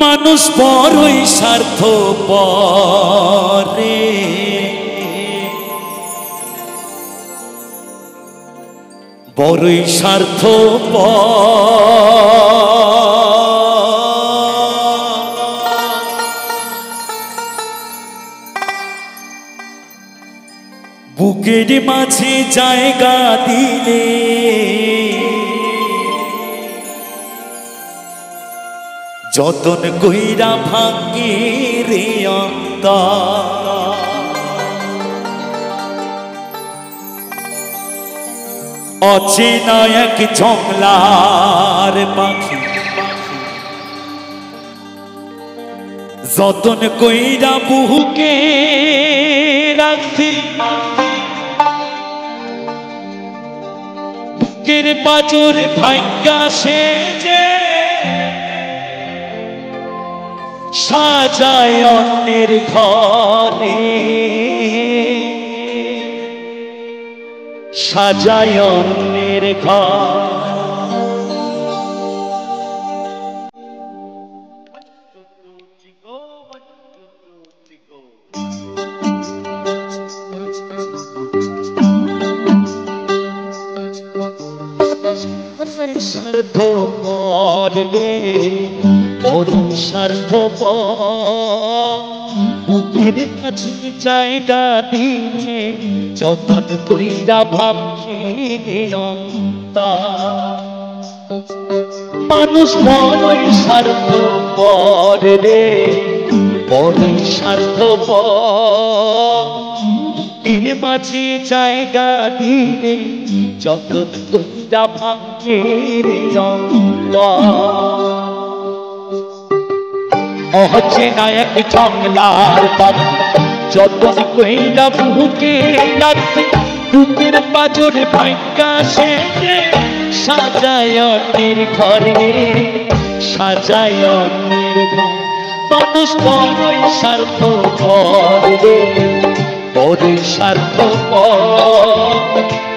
মানুষ বড়ই স্বার্থপর রে, বড়ই স্বার্থপর। বুকের মাঝে জায়গা দিলে যতন কইরা ভাঙ্গে রে অন্তর। অচেনা এক জংলার পাখি যতন কইরা বুকে রাখছি, বুকের পাঁজর ভাঙ্গা সে যে সাজায় অন্যের ঘরে, সাজায় অন্যের ঘর। স্বার্থপর রে, বড়ই স্বার্থপর। বুকের কাছে জায়গা দিয়ে যতন কইরা ভাবছে অন্তর। মানুষ বড়ই স্বার্থপর রে, বড়ই স্বার্থপর। বুকের মাঝে জায়গা দিয়ে যতন কইরা ভাবছে অন্তর। অচেনা এক জংলার পাখি যতন কইরা বুকে রাখছি, বুকের পাঁজর ভাঙ্গা সে যে সাজায় অন্যের ঘরে, সাজায় অন্যের ঘর। মানুষ বড়ই স্বার্থপর রে, বড়ই স্বার্থপর।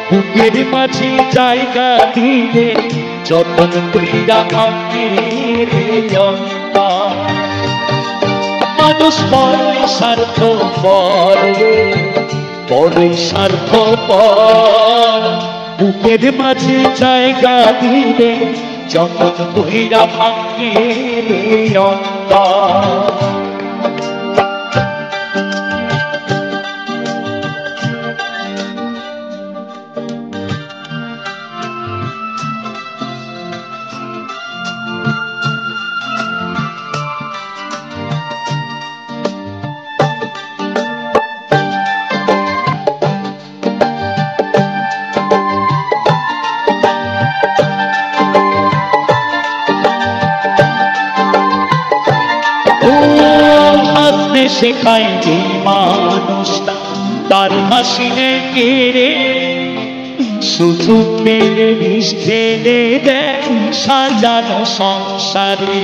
বুকের মাঝে জায়গা দিলে যতন কইরা ভাঙ্গে রে অন্তর। মানুষ বড়ই স্বার্থপর রে, বড়ই স্বার্থপর। বুকের মাঝে জায়গা দিলে যতন কইরা ভাঙ্গে রে অন্তর। শেখায় যে মানুষটা তার হাসিনে কেড়ে, সুযোগ পেলে বিষ ঢেলে দেয় সাজানো সংসারে।